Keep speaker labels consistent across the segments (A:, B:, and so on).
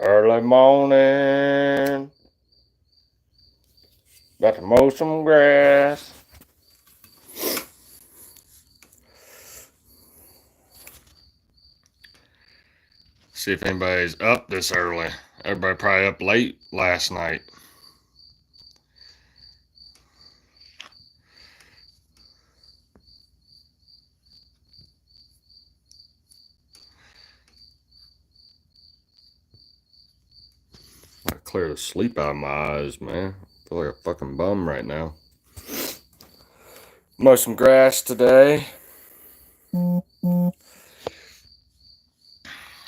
A: Early morning. About to mow some grass. See if anybody's up this early. Everybody probably up late last night. I clear the sleep out of my eyes, man. I feel like a fucking bum right now. Mow some grass today. I've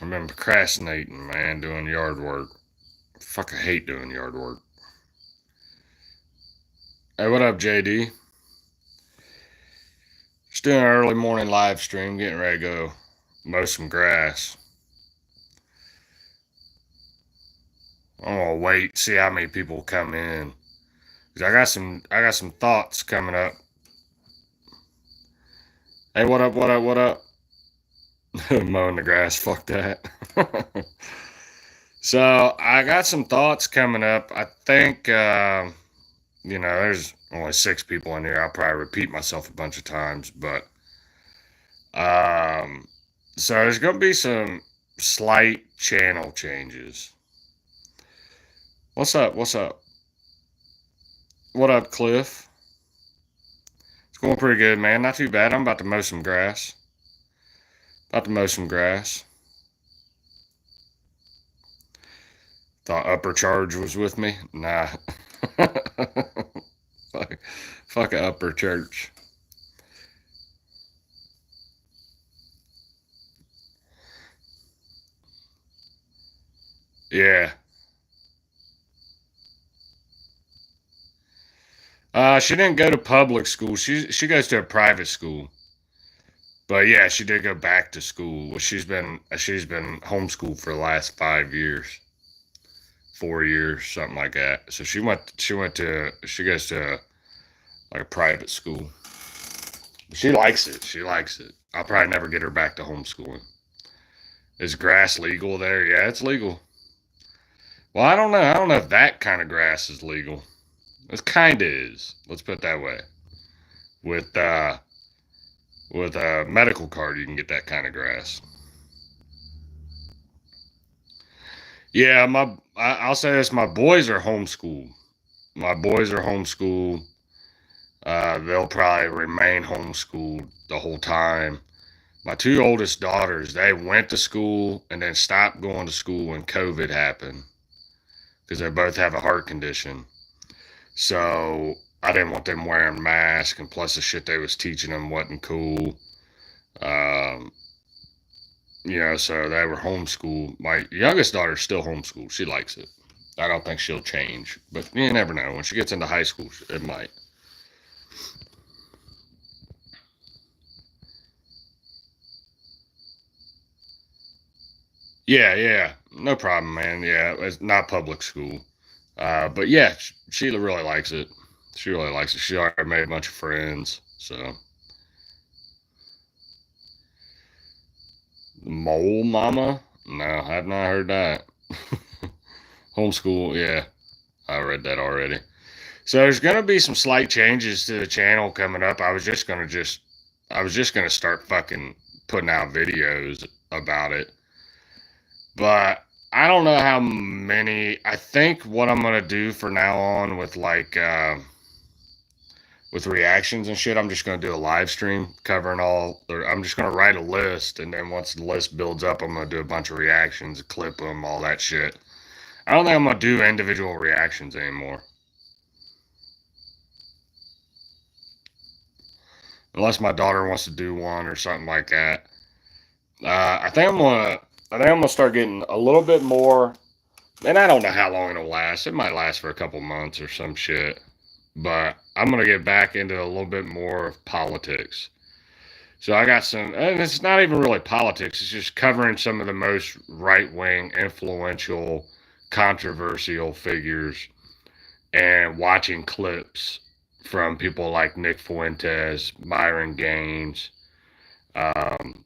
A: been procrastinating, man, doing yard work. Fuck, I hate doing yard work. Hey, what up, JD? Just doing an early morning live stream, getting ready to go mow some grass. I'm gonna wait, see how many people come in. Cause I got some thoughts coming up. Hey, what up, what up, what up? Mowing the grass, fuck that. So I got some thoughts coming up. I think there's only 6 people in here. I'll probably repeat myself a bunch of times, but so there's gonna be some slight channel changes. What's up? What's up? What up, Cliff? It's going pretty good, man. Not too bad. I'm about to mow some grass. Thought Upper Charge was with me. Nah. fuck a Upper Church. Yeah. She didn't go to public school. She goes to a private school. But yeah, she did go back to school. Well, she's been homeschooled for the last 5 years, 4 years, something like that. So she goes to like a private school. She likes it. She likes it. I'll probably never get her back to homeschooling. Is grass legal there? Yeah, it's legal. Well, I don't know. I don't know if that kind of grass is legal. It kind of is. Let's put it that way. With a medical card, you can get that kind of grass. Yeah, I'll say this: my boys are homeschooled. My boys are homeschooled. They'll probably remain homeschooled the whole time. My 2 oldest daughters, they went to school and then stopped going to school when COVID happened because they both have a heart condition. So I didn't want them wearing masks, and plus the shit they was teaching them wasn't cool. Um, so they were homeschooled. My youngest daughter's still homeschooled. She likes it. I don't think she'll change, but you never know. When she gets into high school, it might. Yeah, yeah, no problem, man. Yeah, it's not public school. But yeah, she really likes it. She really likes it. She already made a bunch of friends. So, Mole Mama? No, I have not heard that. Homeschool, yeah, I read that already. So there's gonna be some slight changes to the channel coming up. I was just gonna start fucking putting out videos about it, but I don't know how many. I think what I'm gonna do for now on with with reactions and shit, I'm just gonna do a live stream covering all. Or I'm just gonna write a list, and then once the list builds up, I'm gonna do a bunch of reactions, clip them, all that shit. I don't think I'm gonna do individual reactions anymore, unless my daughter wants to do one or something like that. I think I'm gonna start getting a little bit more, and I don't know how long it'll last. It might last for a couple months or some shit, but I'm gonna get back into a little bit more of politics. So I got some, and it's not even really politics. It's just covering some of the most right wing, influential, controversial figures, and watching clips from people like Nick Fuentes, Myron Gaines, um,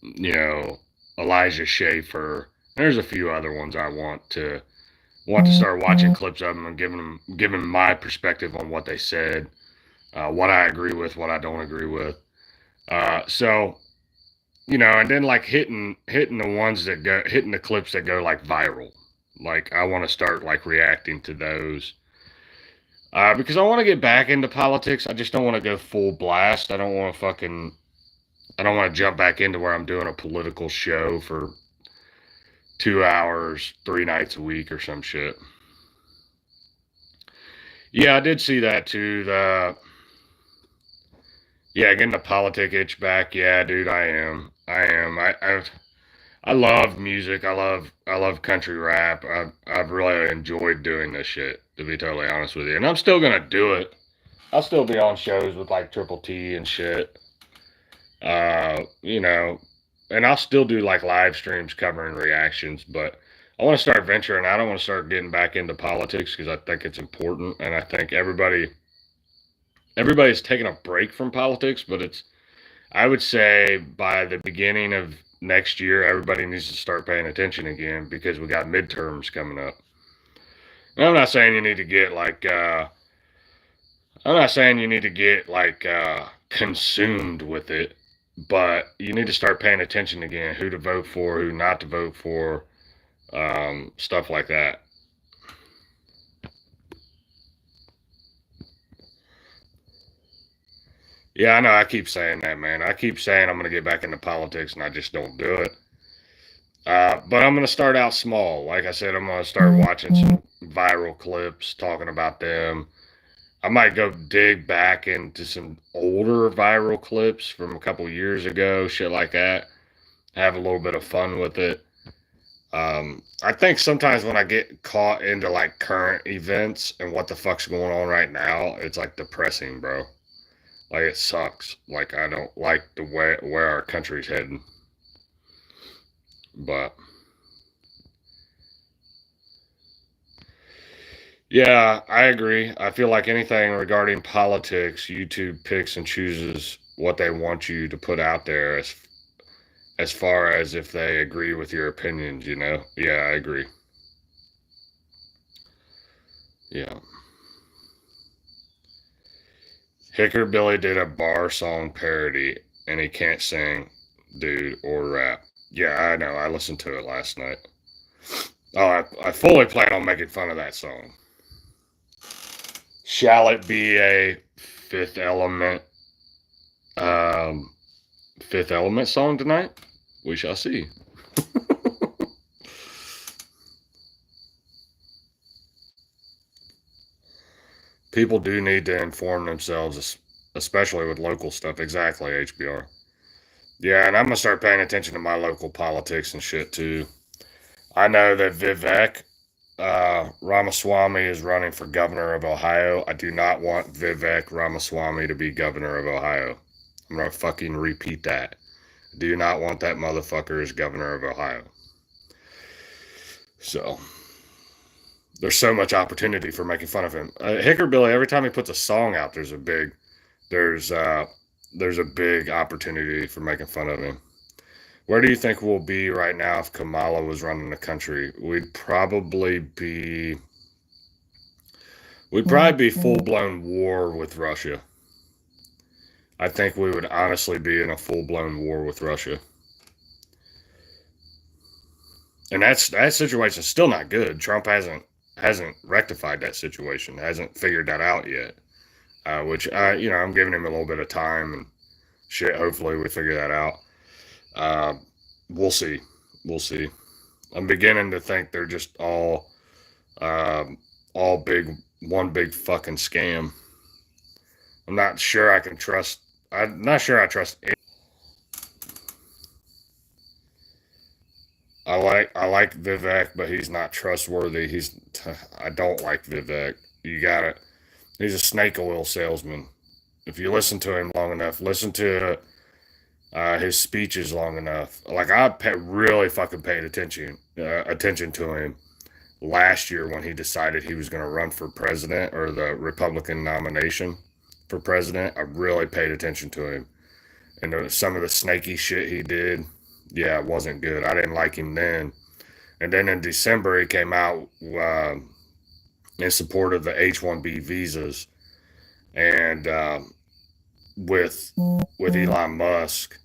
A: you know, Elijah Schaefer, There's a few other ones I want to start watching clips of them and giving my perspective on what they said, what I agree with, what I don't agree with. So and then like hitting the ones that go hitting the clips that go like viral. Like I want to start like reacting to those because I want to get back into politics. I just don't want to go full blast. I don't want to jump back into where I'm doing a political show for 2 hours, 3 nights a week or some shit. Yeah, I did see that too. Getting the politic itch back. Yeah, dude, I am. I love music. I love country rap. I've really enjoyed doing this shit, to be totally honest with you. And I'm still gonna do it. I'll still be on shows with like Triple T and shit. You know, and I'll still do like live streams covering reactions, but I want to start venturing out. I want to start getting back into politics because I think it's important, and I think everybody's taking a break from politics, but I would say by the beginning of next year, everybody needs to start paying attention again because we got midterms coming up. And I'm not saying you need to get like consumed with it, but you need to start paying attention again, who to vote for, who not to vote for, stuff like that. Yeah, I know. I keep saying that, man. I keep saying I'm going to get back into politics, and I just don't do it. But I'm going to start out small. Like I said, I'm going to start watching some viral clips, talking about them. I might go dig back into some older viral clips from a couple years ago, shit like that. Have a little bit of fun with it. I think sometimes when I get caught into like current events and what the fuck's going on right now, it's like depressing, bro. Like it sucks. Like I don't like the way where our country's heading. But yeah, I agree. I feel like anything regarding politics, YouTube picks and chooses what they want you to put out there as far as if they agree with your opinions, you know? Yeah, I agree. Yeah. Hicker Billy did a bar song parody and he can't sing, dude, or rap. Yeah, I know. I listened to it last night. Oh, I fully plan on making fun of that song. Shall it be a Fifth Element um Fifth Element song tonight? We shall see. People do need to inform themselves, especially with local stuff. Exactly, HBR. Yeah, and I'm gonna start paying attention to my local politics and shit too. I know that Vivek Ramaswamy is running for governor of Ohio. I do not want Vivek Ramaswamy to be governor of Ohio. I'm gonna fucking repeat that. I do not want that motherfucker as governor of Ohio. So there's so much opportunity for making fun of him. Hickerbilly, every time he puts a song out, there's there's a big opportunity for making fun of him. Where do you think we'll be right now if Kamala was running the country? We'd probably be full blown war with Russia. I think we would honestly be in a full blown war with Russia. And that situation's still not good. Trump hasn't rectified that situation, hasn't figured that out yet. Which I'm giving him a little bit of time and shit. Hopefully, we figure that out. Uh, we'll see. We'll see. I'm beginning to think they're just all big, one big fucking scam. I'm not sure I can trust. I'm not sure I trust. I like Vivek, but he's not trustworthy. I don't like Vivek. You gotta. He's a snake oil salesman. If you listen to him long enough, listen to his speeches long enough. Like really fucking paid attention to him last year when he decided he was going to run for president or the Republican nomination for president. I really paid attention to him and some of the snaky shit he did. Yeah, it wasn't good. I didn't like him then. And then in December, he came out in support of the H-1B visas and with Elon Musk,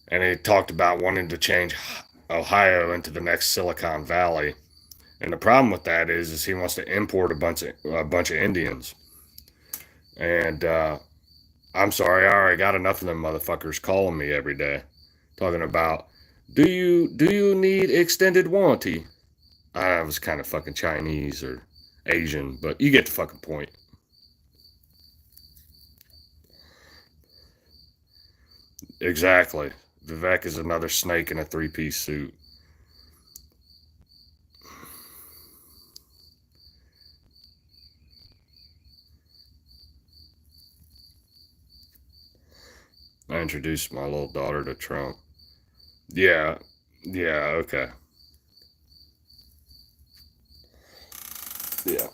A: and he talked about wanting to change Ohio into the next Silicon Valley. And the problem with that is he wants to import a bunch of Indians. And I'm sorry, I already got enough of them motherfuckers calling me every day, talking about, do you need extended warranty? I was kind of fucking Chinese or Asian, but you get the fucking point. Exactly. Vivek is another snake in a three-piece suit. I introduced my little daughter to Trump. Yeah, yeah, okay. Yeah.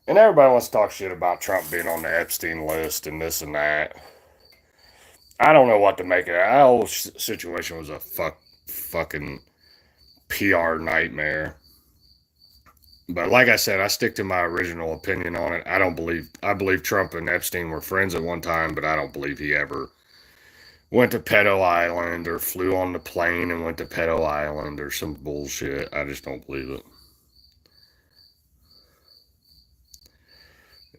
A: And everybody wants to talk shit about Trump being on the Epstein list and this and that. I don't know what to make of that. That whole situation was a fucking PR nightmare. But like I said, I stick to my original opinion on it. I believe Trump and Epstein were friends at one time, but I don't believe he ever went to Pedo Island or flew on the plane and went to Pedo Island or some bullshit. I just don't believe it.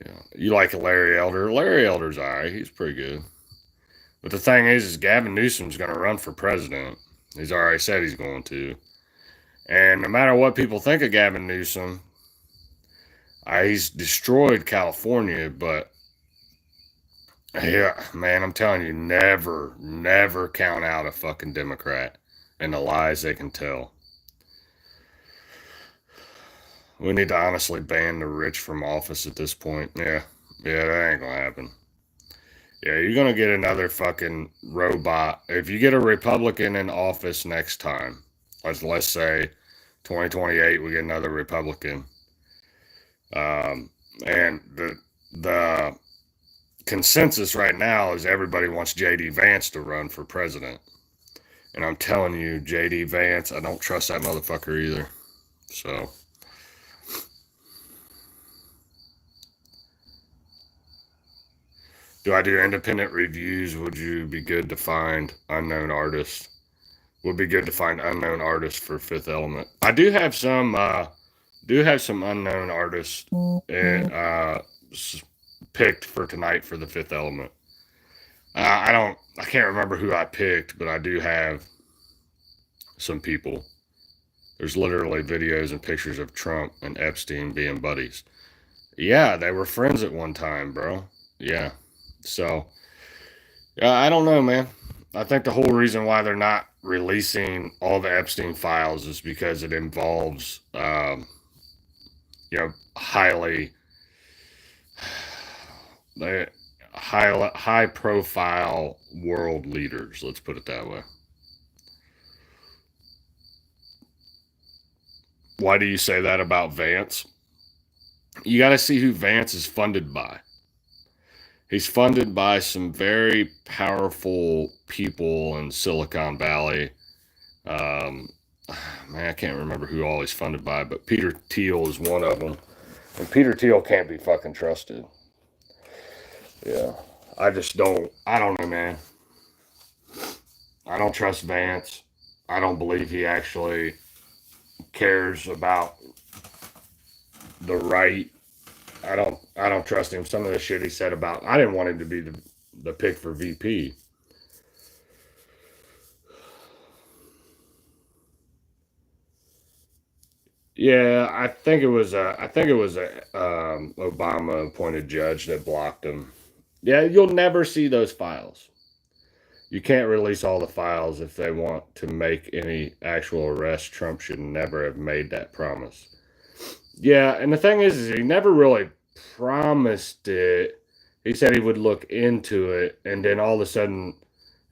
A: Yeah. You like Larry Elder? Larry Elder's alright. He's pretty good. But the thing is Gavin Newsom's going to run for president. He's already said he's going to. And no matter what people think of Gavin Newsom, he's destroyed California, but yeah, man, I'm telling you, never, never count out a fucking Democrat and the lies they can tell. We need to honestly ban the rich from office at this point. Yeah, yeah, that ain't gonna happen. Yeah, you're gonna get another fucking robot. If you get a Republican in office next time, let's say 2028, we get another Republican. And the consensus right now is everybody wants JD Vance to run for president. And I'm telling you, JD Vance, I don't trust that motherfucker either. So, do I do independent reviews? Would you be good to find unknown artists? Would be good to find unknown artists for Fifth Element. I do have some unknown artists picked for tonight for the Fifth Element. I can't remember who I picked, but I do have some people. There's literally videos and pictures of Trump and Epstein being buddies. Yeah, they were friends at one time, bro. Yeah. So, yeah, I don't know, man. I think the whole reason why they're not releasing all the Epstein files is because it involves, highly, high profile world leaders. Let's put it that way. Why do you say that about Vance? You got to see who Vance is funded by. He's funded by some very powerful people in Silicon Valley. Um, man, I can't remember who all he's funded by, but Peter Thiel is one of them. And Peter Thiel can't be fucking trusted. Yeah. I don't know, man. I don't trust Vance. I don't believe he actually cares about the right. I don't trust him. Some of the shit he said about, I didn't want him to be the pick for VP. Yeah, I think it was a Obama appointed judge that blocked him. Yeah, you'll never see those files. You can't release all the files if they want to make any actual arrest. Trump should never have made that promise. Yeah, and the thing is he never really promised it. He said he would look into it, and then all of a sudden,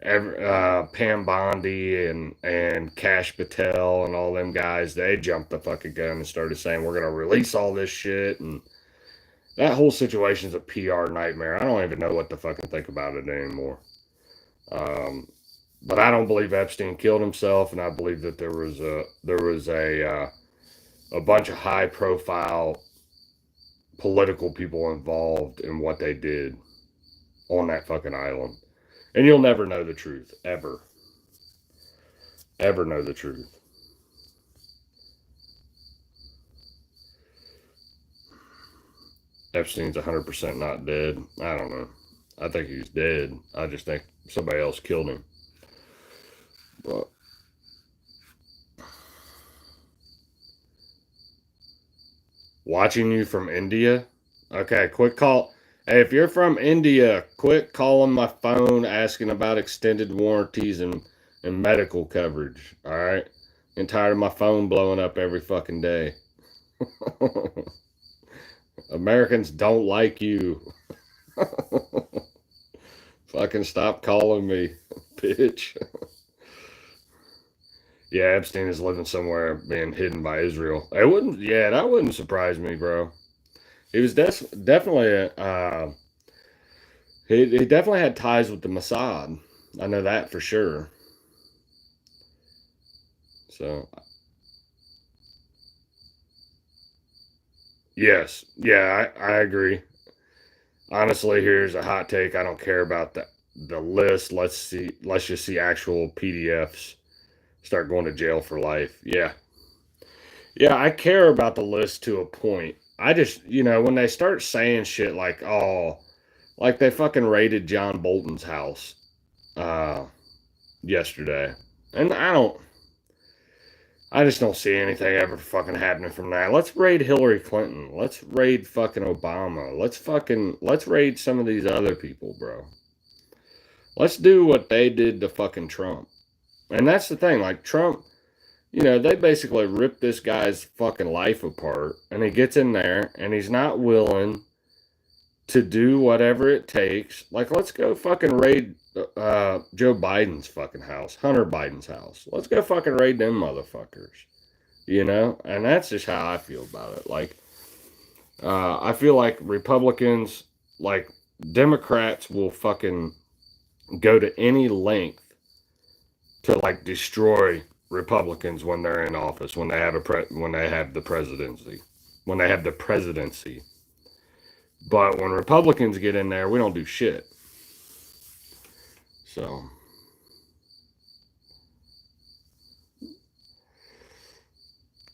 A: Pam Bondi and Cash Patel and all them guys, they jumped the fucking gun and started saying we're gonna release all this shit, and that whole situation's a PR nightmare. I don't even know what to fucking think about it anymore. Um, But I don't believe Epstein killed himself, and I believe that there was a bunch of high profile political people involved in what they did on that fucking island. And you'll never know the truth, ever. Ever know the truth. Epstein's 100% not dead. I don't know. I think he's dead. I just think somebody else killed him. But watching you from India? Okay, quick call. Hey, if you're from India, quit calling my phone asking about extended warranties and medical coverage. All right? I'm tired of my phone blowing up every fucking day. Americans don't like you. Fucking stop calling me, bitch. Yeah, Epstein is living somewhere being hidden by Israel. It wouldn't, yeah, that wouldn't surprise me, bro. He was definitely, he definitely had ties with the Mossad. I know that for sure. So, yes, yeah, I agree. Honestly, here's a hot take. I don't care about the list. Let's just see actual PDFs. Start going to jail for life. Yeah, yeah, I care about the list to a point. I just, when they start saying shit like, oh, like they fucking raided John Bolton's house uh, yesterday. And I just don't see anything ever fucking happening from that. Let's raid Hillary Clinton. Let's raid fucking Obama. Let's raid some of these other people, bro. Let's do what they did to fucking Trump. And that's the thing, like Trump, they basically ripped this guy's fucking life apart, and he gets in there and he's not willing to do whatever it takes. Like, let's go fucking raid Joe Biden's fucking house, Hunter Biden's house. Let's go fucking raid them motherfuckers, And that's just how I feel about it. Like, I feel like Republicans, like Democrats, will fucking go to any length to like destroy Republicans when they're in office, when they have when they have the presidency, when they have the presidency. But when Republicans get in there, we don't do shit. So,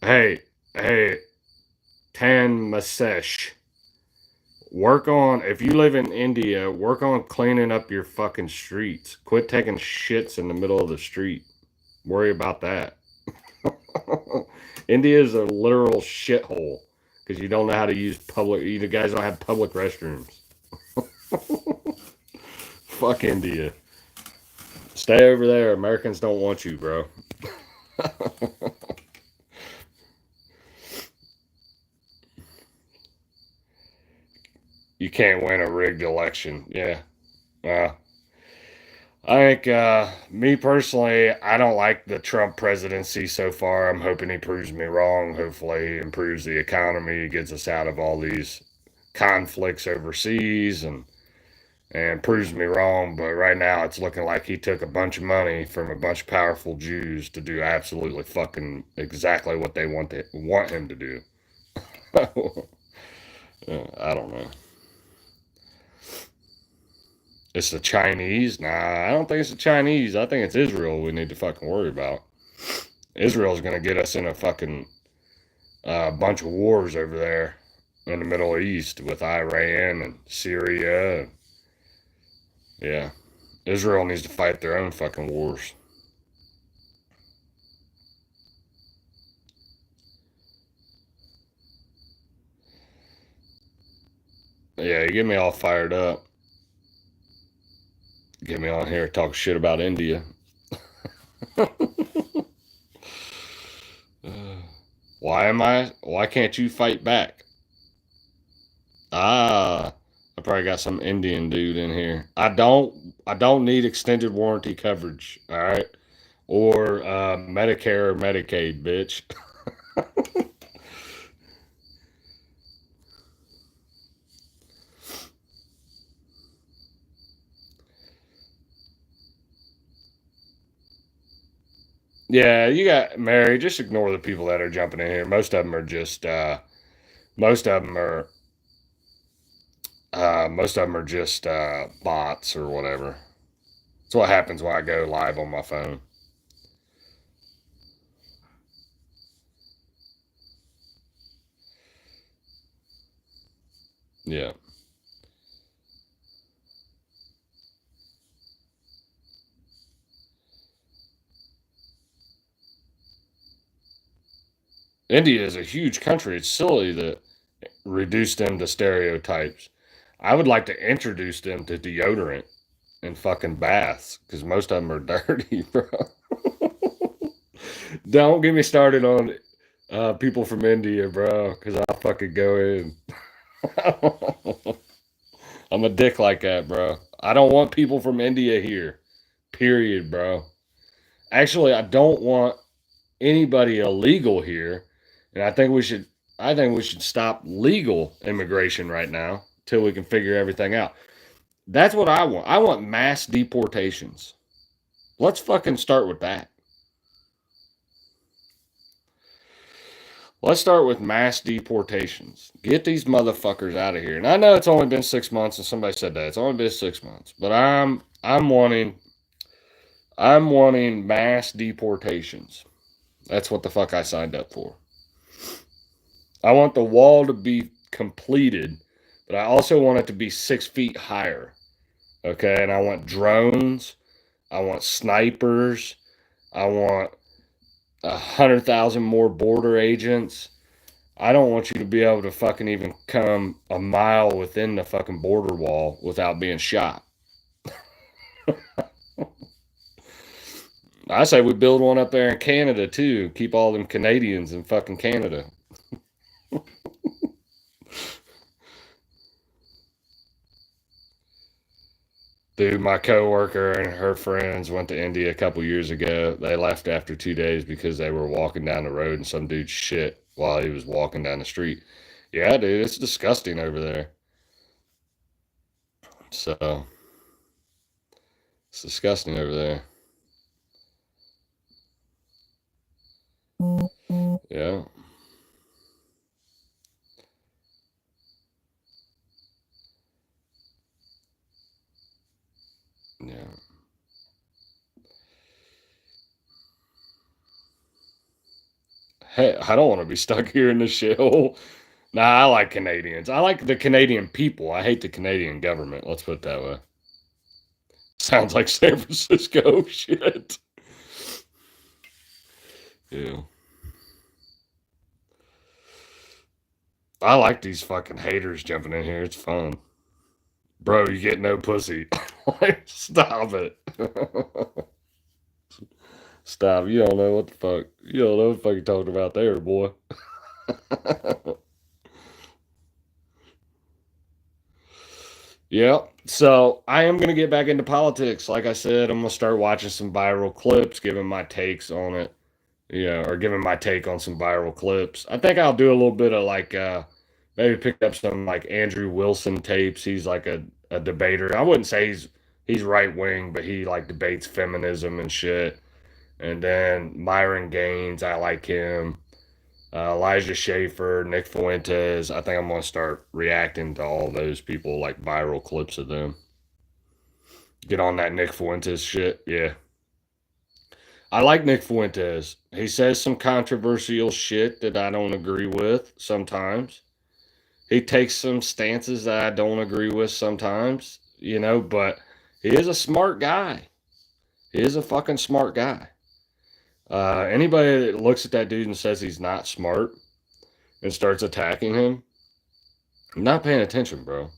A: hey, hey, Tan Masesh, work on, if you live in India, work on cleaning up your fucking streets. Quit taking shits in the middle of the street. Worry about that. India is a literal shithole because you don't know how to use public, you guys don't have public restrooms. Fuck India. Stay over there. Americans don't want you, bro. You can't win a rigged election. Yeah. Uh, I think, me personally, I don't like the Trump presidency so far. I'm hoping he proves me wrong. Hopefully, he improves the economy, gets us out of all these conflicts overseas, and proves me wrong. But right now, it's looking like he took a bunch of money from a bunch of powerful Jews to do absolutely fucking exactly what they want him to do. I don't know. It's the Chinese? Nah, I don't think it's the Chinese. I think it's Israel we need to fucking worry about. Israel's gonna get us in a fucking bunch of wars over there in the Middle East with Iran and Syria. Yeah, Israel needs to fight their own fucking wars. Yeah, you get me all fired up. Get me on here talk shit about India. Why am I? Why can't you fight back? Ah, I probably got some Indian dude in here. I don't need extended warranty coverage. All right, or Medicare or Medicaid, bitch. Yeah, you got Mary. Just ignore the people that are jumping in here. Most of them are just. Most of them are. Most of them are just bots or whatever. That's what happens when I go live on my phone. Yeah. India is a huge country. It's silly to reduce them to stereotypes. I would like to introduce them to deodorant and fucking baths because most of them are dirty, bro. Don't get me started on people from India, bro, because I'll fucking go in. I'm a dick like that, bro. I don't want people from India here. Period, bro. Actually, I don't want anybody illegal here, and I think we should stop legal immigration right now till we can figure everything out. That's what I want. I want mass deportations. Let's fucking start with that. Let's start with mass deportations. Get these motherfuckers out of here. And I know it's only been 6 months, and somebody said that it's only been 6 months, but I'm wanting mass deportations. That's what the fuck I signed up for. I want the wall to be completed, but I also want it to be 6 feet higher. Okay, and I want drones. I want snipers. I want 100,000 more border agents. I don't want you to be able to fucking even come a mile within the fucking border wall without being shot. I say we build one up there in Canada too. Keep all them Canadians in fucking Canada. Dude, my coworker and her friends went to India a couple years ago. They left after 2 days because they were walking down the road and some dude shit while he was walking down the street. Yeah, dude, it's disgusting over there. So it's disgusting over there. Yeah, yeah. Hey, I don't want to be stuck here in the shithole. Nah, I like Canadians. I like the Canadian people. I hate the Canadian government. Let's put it that way. Sounds like San Francisco shit. Yeah. I like these fucking haters jumping in here. It's fun. Bro, you get no pussy. Stop it. Stop. You don't know what the fuck. You don't know what the fuck you're talking about there, boy. Yeah. So I am going to get back into politics. Like I said, I'm going to start watching some viral clips, giving my takes on it. Yeah, or giving my take on some viral clips. I think I'll do a little bit of like maybe pick up some like Andrew Wilson tapes. He's like a debater. I wouldn't say he's right wing, but he like debates feminism and shit. And then Myron Gaines, I like him. Elijah Schaefer, Nick Fuentes. I think I'm gonna start reacting to all those people like viral clips of them. Get on that Nick Fuentes shit. Yeah. I like Nick Fuentes. He says some controversial shit that I don't agree with sometimes. He takes some stances that I don't agree with sometimes, but he is a smart guy. He is a fucking smart guy. Anybody that looks at that dude and says he's not smart and starts attacking him, I'm not paying attention, bro.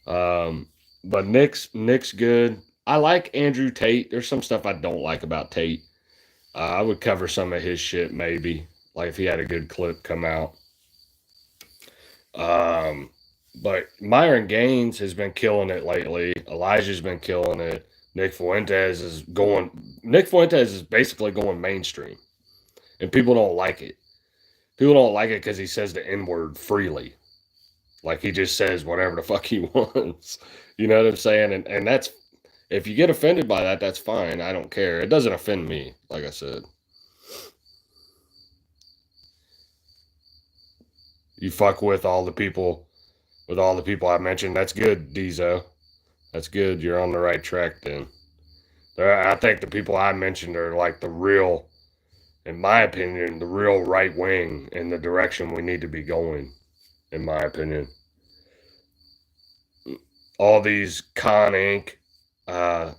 A: Um, but Nick's good. I like Andrew Tate. There's some stuff I don't like about Tate. I would cover some of his shit maybe, like if he had a good clip come out. Um, but Myron Gaines has been killing it lately. Elijah's been killing it. Nick Fuentes is basically going mainstream, and people don't like it. People don't like it because he says the N word freely. Like he just says whatever the fuck he wants. You know what I'm saying? And If you get offended by that, that's fine. I don't care. It doesn't offend me, like I said. You fuck with all the people I mentioned. That's good, Dizo. That's good. You're on the right track then. I think the people I mentioned are like the real, in my opinion, the real right wing in the direction we need to be going, in my opinion. All these Con Inc. Uh,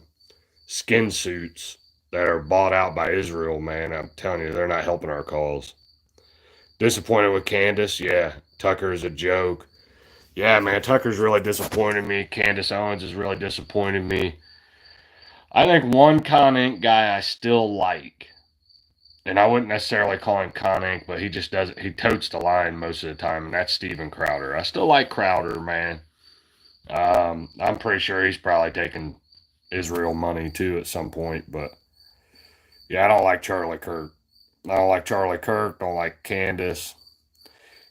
A: skin suits that are bought out by Israel, man, I'm telling you, they're not helping our cause. Disappointed with Candace? Yeah. Tucker is a joke. Yeah, man, Tucker's really disappointed me. Candace Owens has really disappointed me. I think one Con Inc. guy I still like, and I wouldn't necessarily call him Con Inc., but he just does it. He totes the line most of the time, and that's Steven Crowder. I still like Crowder, man. I'm pretty sure he's probably taking Israel money too at some point, but yeah, I don't like Charlie Kirk. I don't like Charlie Kirk. Don't like Candace.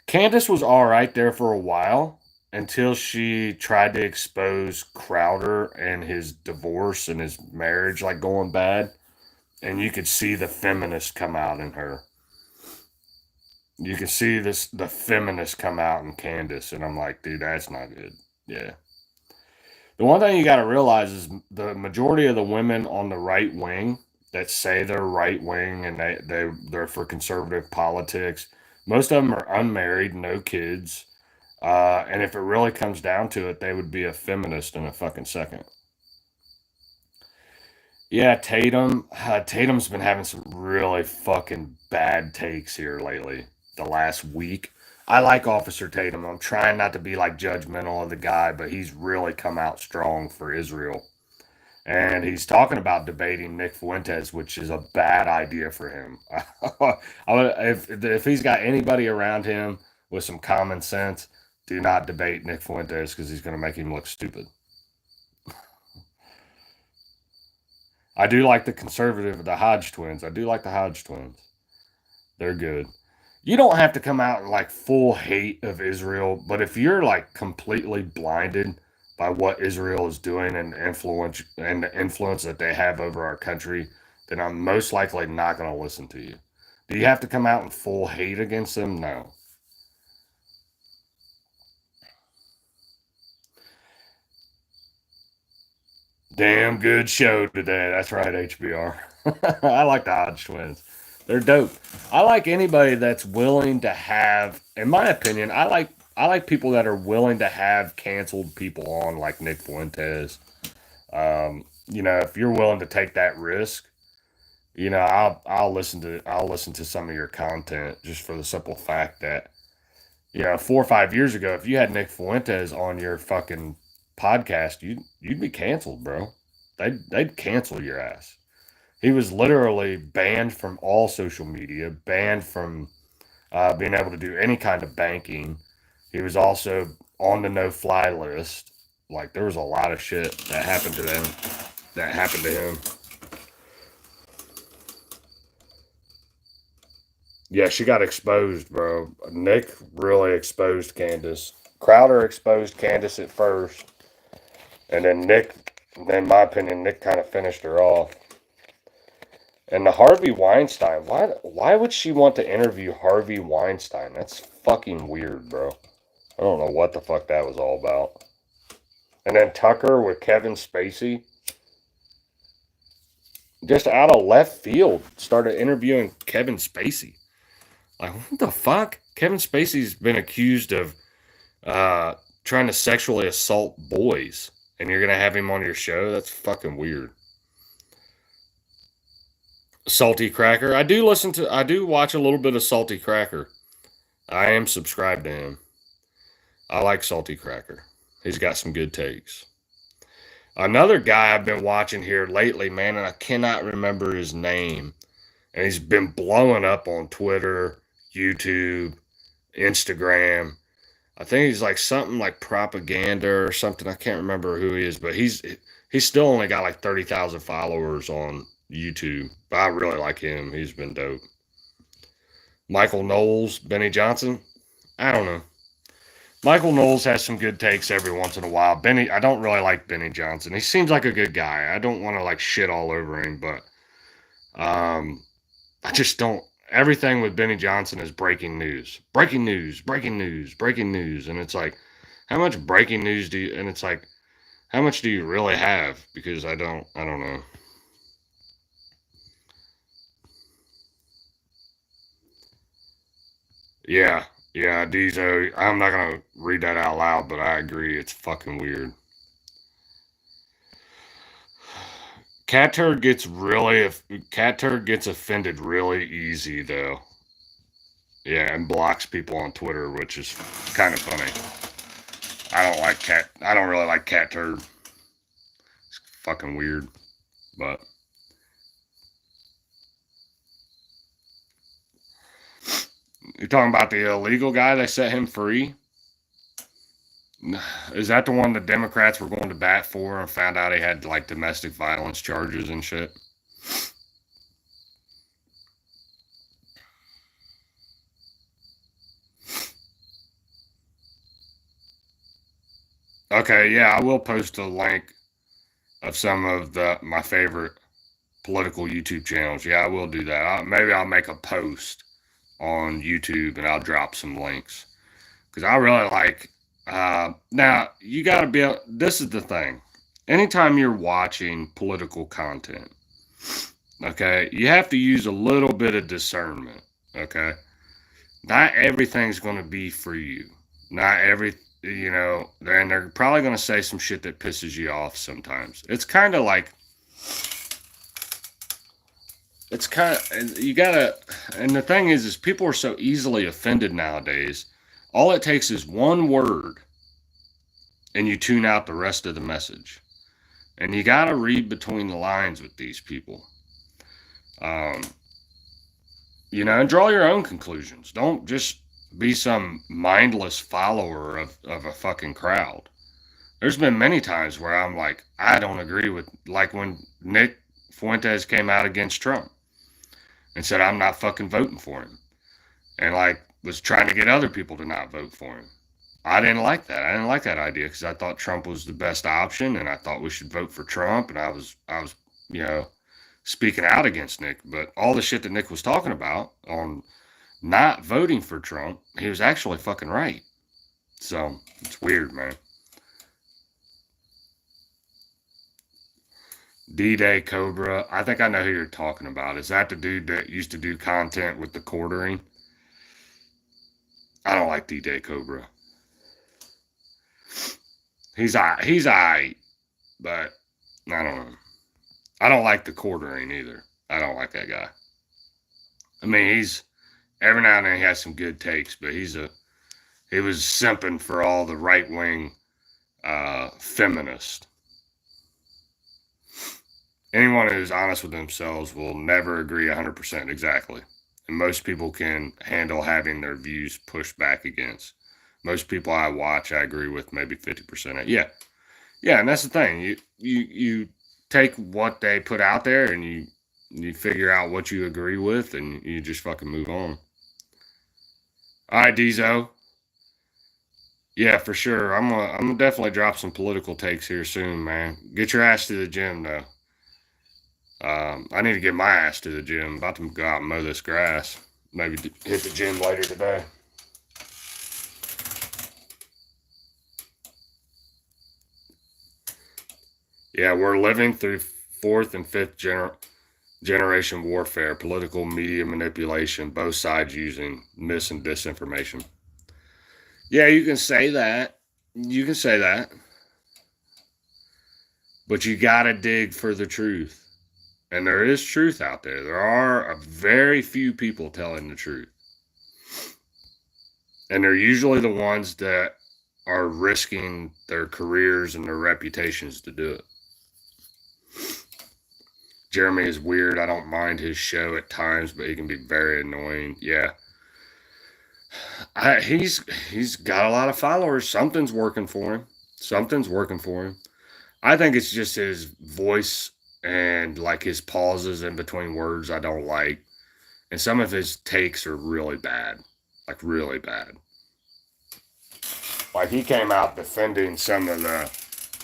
A: Candace was all right there for a while until she tried to expose Crowder and his divorce and his marriage like going bad, and you could see the feminist come out in her. You can see the feminist come out in Candace, and I'm like, dude, that's not good. Yeah. The one thing you got to realize is the majority of the women on the right wing that say they're right wing and they're for conservative politics. Most of them are unmarried, no kids, and if it really comes down to it, they would be a feminist in a fucking second. Yeah, Tatum. Tatum's been having some really fucking bad takes here lately. The last week, I like Officer Tatum. I'm trying not to be like judgmental of the guy, but he's really come out strong for Israel. And he's talking about debating Nick Fuentes, which is a bad idea for him. If he's got anybody around him with some common sense, do not debate Nick Fuentes because he's going to make him look stupid. I do like the Hodge twins. I do like the Hodge twins. They're good. You don't have to come out in like full hate of Israel, but if you're like completely blinded by what Israel is doing and the influence that they have over our country, then I'm most likely not going to listen to you. Do you have to come out in full hate against them? No. Damn good show today. That's right, HBR. I like the Hodge twins. They're dope. I like anybody that's willing to have, in my opinion, I like people that are willing to have canceled people on like Nick Fuentes. If you're willing to take that risk, I'll listen to some of your content just for the simple fact that 4 or 5 years ago, if you had Nick Fuentes on your fucking podcast, you'd be canceled, bro. They'd cancel your ass. He was literally banned from all social media, banned from being able to do any kind of banking. He was also on the no-fly list. Like there was a lot of shit that happened to them. That happened to him. Yeah, she got exposed, bro. Nick really exposed Candace. Crowder exposed Candace at first, and then in my opinion, Nick kind of finished her off. And the Harvey Weinstein, why would she want to interview Harvey Weinstein? That's fucking weird, bro. I don't know what the fuck that was all about. And then Tucker with Kevin Spacey, just out of left field, started interviewing Kevin Spacey. Like, what the fuck? Kevin Spacey's been accused of uh, trying to sexually assault boys, and you're gonna have him on your show? That's fucking weird. Salty Cracker. I do watch a little bit of Salty Cracker. I am subscribed to him. I like Salty Cracker. He's got some good takes. Another guy I've been watching here lately, man, and I cannot remember his name. And he's been blowing up on Twitter, YouTube, Instagram. I think he's like something like propaganda or something. I can't remember who he is, but he's still only got like 30,000 followers on YouTube. But I really like him. He's been dope. Michael Knowles, Benny Johnson. I don't know. Michael Knowles has some good takes every once in a while. I don't really like Benny Johnson. He seems like a good guy. I don't want to like shit all over him, but um, I just don't. Everything with Benny Johnson is breaking news, breaking news, breaking news, breaking news, and it's like, how much breaking news do you? And it's like, how much do you really have? Because I don't know. Yeah, yeah, Diesel. I'm not gonna read that out loud, but I agree. It's fucking weird. Cat turd gets offended really easy though. Yeah, and blocks people on Twitter, which is kind of funny. I don't really like cat turd. It's fucking weird, but you're talking about the illegal guy that set him free. Is that the one the Democrats were going to bat for and found out he had like domestic violence charges and shit? Okay, yeah, I will post a link of some of the my favorite political YouTube channels. Yeah, I will do that. Maybe I'll make a post on YouTube and I'll drop some links because I really like. Now you got to be. This is the thing. Anytime you're watching political content, okay, you have to use a little bit of discernment. Okay, not everything's going to be for you. Not every, and they're probably going to say some shit that pisses you off sometimes. It's kind of, you gotta, and the thing is people are so easily offended nowadays. All it takes is one word and you tune out the rest of the message. And you gotta read between the lines with these people. Um, and draw your own conclusions. Don't just be some mindless follower of a fucking crowd. There's been many times where I'm like, I don't agree with, like when Nick Fuentes came out against Trump and said, I'm not fucking voting for him. And like was trying to get other people to not vote for him. I didn't like that. I didn't like that idea because I thought Trump was the best option and I thought we should vote for Trump. And I was, you know, speaking out against Nick. But all the shit that Nick was talking about on not voting for Trump, he was actually fucking right. So it's weird, man. D-Day Cobra. I think I know who you're talking about. Is that the dude that used to do content with the quartering? I don't like D-Day Cobra. He's alright, but I don't know. I don't like the quartering either. I don't like that guy. I mean, he's every now and then he has some good takes, but he was simping for all the right wing feminists. Anyone who's honest with themselves will never agree 100% exactly. And most people can handle having their views pushed back against. Most people I watch, I agree with maybe 50%. Yeah. Yeah, and that's the thing. You take what they put out there and you figure out what you agree with and you just fucking move on. All right, Dizo. Yeah, for sure. I'm gonna definitely drop some political takes here soon, man. Get your ass to the gym though. I need to get my ass to the gym. I'm about to go out and mow this grass. Maybe hit the gym later today. Yeah, we're living through fourth and fifth generation warfare, political media manipulation, both sides using mis and disinformation. Yeah, you can say that. You can say that. But you got to dig for the truth. And there is truth out there. There are a very few people telling the truth. And they're usually the ones that are risking their careers and their reputations to do it. Jeremy is weird. I don't mind his show at times, but he can be very annoying. Yeah. He's got a lot of followers. Something's working for him. Something's working for him. I think it's just his voice and like his pauses in between words I don't like. And some of his takes are really bad. Like really bad. Like, he came out defending some of the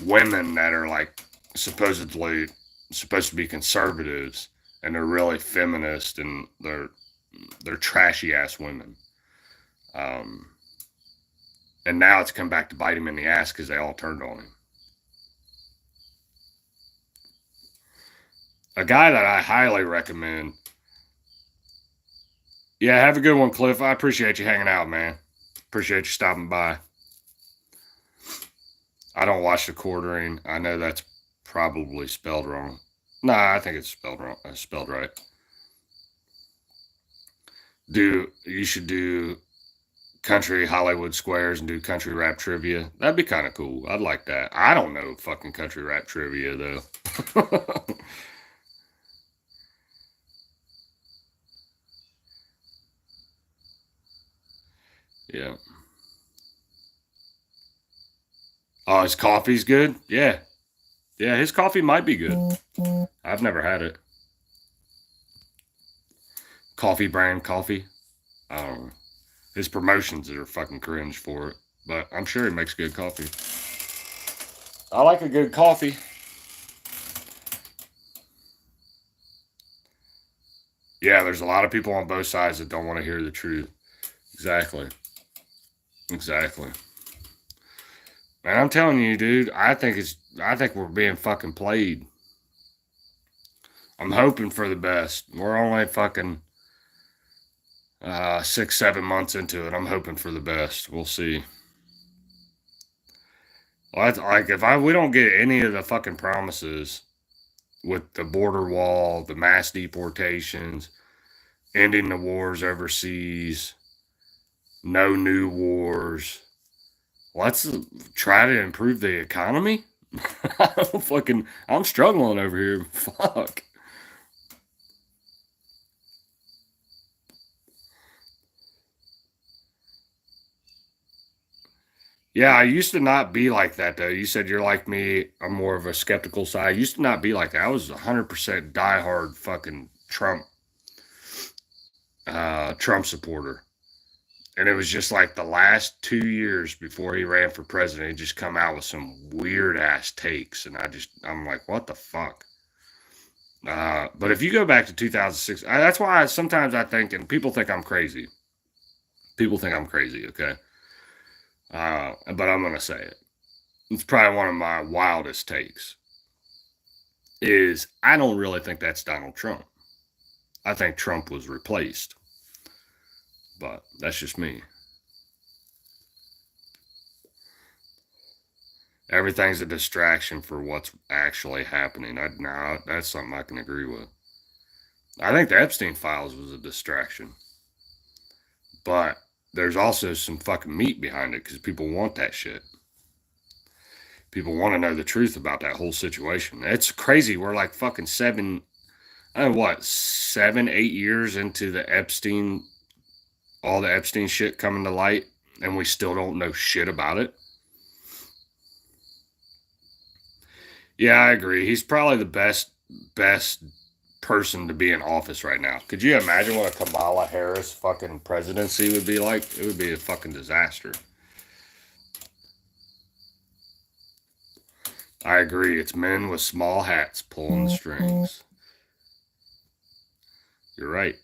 A: women that are like supposedly supposed to be conservatives, and they're really feminist, and they're trashy ass women. Um, and now it's come back to bite him in the ass because they all turned on him. A guy that I highly recommend. Yeah, have a good one, Cliff. I appreciate you hanging out, man. Appreciate you stopping by. I don't watch the quartering. I know that's probably spelled wrong. Nah, I think it's spelled wrong. Spelled right. You should do country Hollywood squares and do country rap trivia. That'd be kind of cool. I'd like that. I don't know fucking country rap trivia though. Yeah. Oh, his coffee's good? Yeah. Yeah, his coffee might be good. I've never had it. Coffee brand coffee. I don't know. His promotions are fucking cringe for it. But I'm sure he makes good coffee. I like a good coffee. Yeah, there's a lot of people on both sides that don't want to hear the truth. Exactly. Exactly. Man, I'm telling you, dude, I think we're being fucking played. I'm hoping for the best. We're only fucking 6, 7 months into it. I'm hoping for the best. We'll see. Well, like if we don't get any of the fucking promises with the border wall, the mass deportations, ending the wars overseas, no new wars. Let's try to improve the economy. I'm struggling over here. Fuck. Yeah, I used to not be like that though. You said you're like me. I'm more of a skeptical side. I used to not be like that. I was 100% diehard fucking Trump supporter. And it was just like the last 2 years before he ran for president, he just come out with some weird ass takes, and I'm like, what the fuck? But if you go back to 2006, that's why sometimes I think, and people think I'm crazy. People think I'm crazy, okay? But I'm gonna say it. It's probably one of my wildest takes. Is I don't really think that's Donald Trump. I think Trump was replaced, but that's just me. Everything's a distraction for what's actually happening. Now that's something I can agree with. I think the Epstein files was a distraction, but there's also some fucking meat behind it because people want that shit. People want to know the truth about that whole situation. It's crazy. We're like fucking I don't know what, 7, 8 years into all the Epstein shit coming to light, and we still don't know shit about it. Yeah, I agree. He's probably the best person to be in office right now. Could you imagine what a Kamala Harris fucking presidency would be like? It would be a fucking disaster. I agree. It's men with small hats pulling the strings. You're right.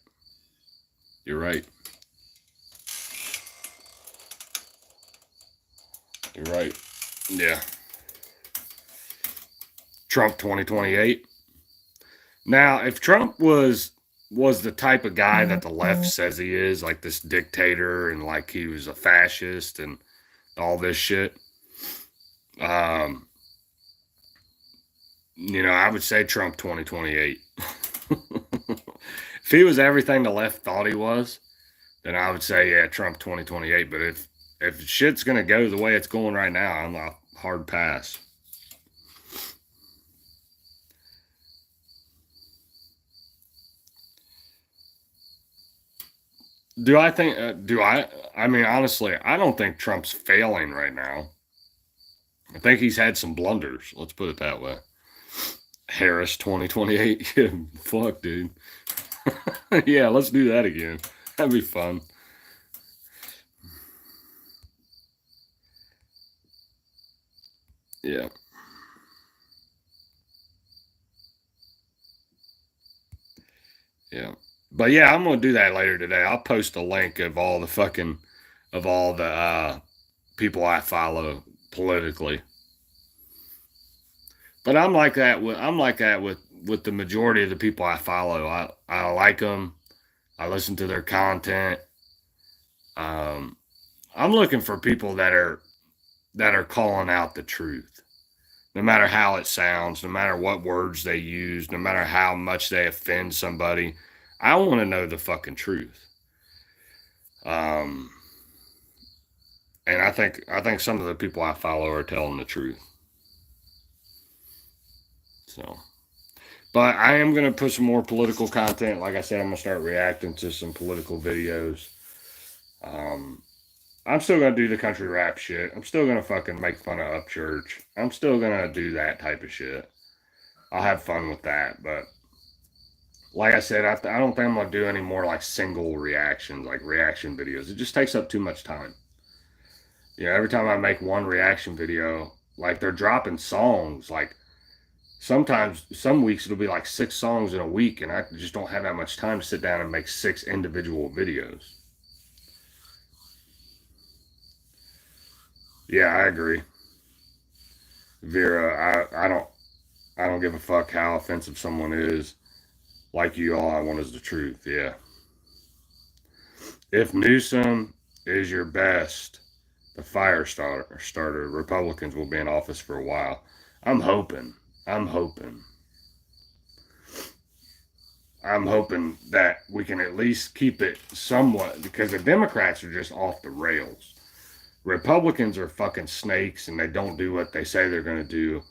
A: You're right. You're right. Yeah. Trump 2028. Now, if Trump was the type of guy that the left says he is, like this dictator and like he was a fascist and all this shit, um, I would say Trump 2028. If he was everything the left thought he was, then I would say yeah, Trump 2028. But if shit's gonna go the way it's going right now, I'm a hard pass. Do I think? Do I? I mean, honestly, I don't think Trump's failing right now. I think he's had some blunders. Let's put it that way. Harris 2028. Fuck, dude. Yeah, let's do that again. That'd be fun. Yeah. Yeah. But yeah, I'm gonna do that later today. I'll post a link of all the fucking of all the people I follow politically. But I'm like that with the majority of the people I follow. I like them. I listen to their content. Um, I'm looking for people that are calling out the truth, no matter how it sounds, no matter what words they use, no matter how much they offend somebody. I want to know the fucking truth. Um, and I think some of the people I follow are telling the truth. So, but I am gonna put some more political content. Like I said, I'm gonna start reacting to some political videos. Um, I'm still gonna do the country rap shit. I'm still gonna fucking make fun of Upchurch. I'm still gonna do that type of shit. I'll have fun with that. But like I said, I don't think I'm gonna do any more like single reactions, like reaction videos. It just takes up too much time. You know, every time I make one reaction video, like they're dropping songs. Like sometimes, some weeks it'll be like 6 songs in a week, and I just don't have that much time to sit down and make 6 individual videos. Yeah, I agree. Vera, I don't give a fuck how offensive someone is. Like you, all I want is the truth. Yeah. If Newsom is your best, the starter, Republicans will be in office for a while. I'm hoping. I'm hoping. I'm hoping that we can at least keep it somewhat because the Democrats are just off the rails. Republicans are fucking snakes and they don't do what they say they're going to do.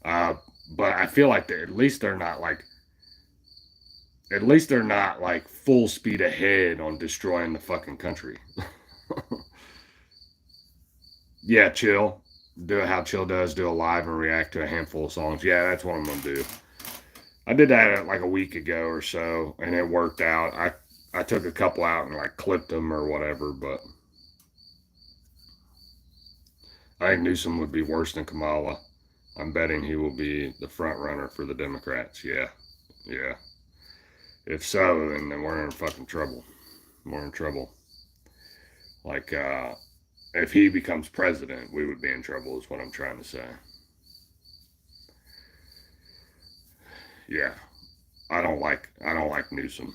A: Uh, but I feel like at least they're not like full speed ahead on destroying the fucking country. Yeah, chill. Do it how chill does. Do a live and react to a handful of songs. Yeah, that's what I'm gonna do. I did that like a week ago or so, and it worked out. I took a couple out and like clipped them or whatever, but I think Newsom would be worse than Kamala. I'm betting he will be the front runner for the Democrats. Yeah, yeah. If so, then we're in fucking trouble. We're in trouble. Like, if he becomes president, we would be in trouble. Is what I'm trying to say. Yeah, I don't like Newsom.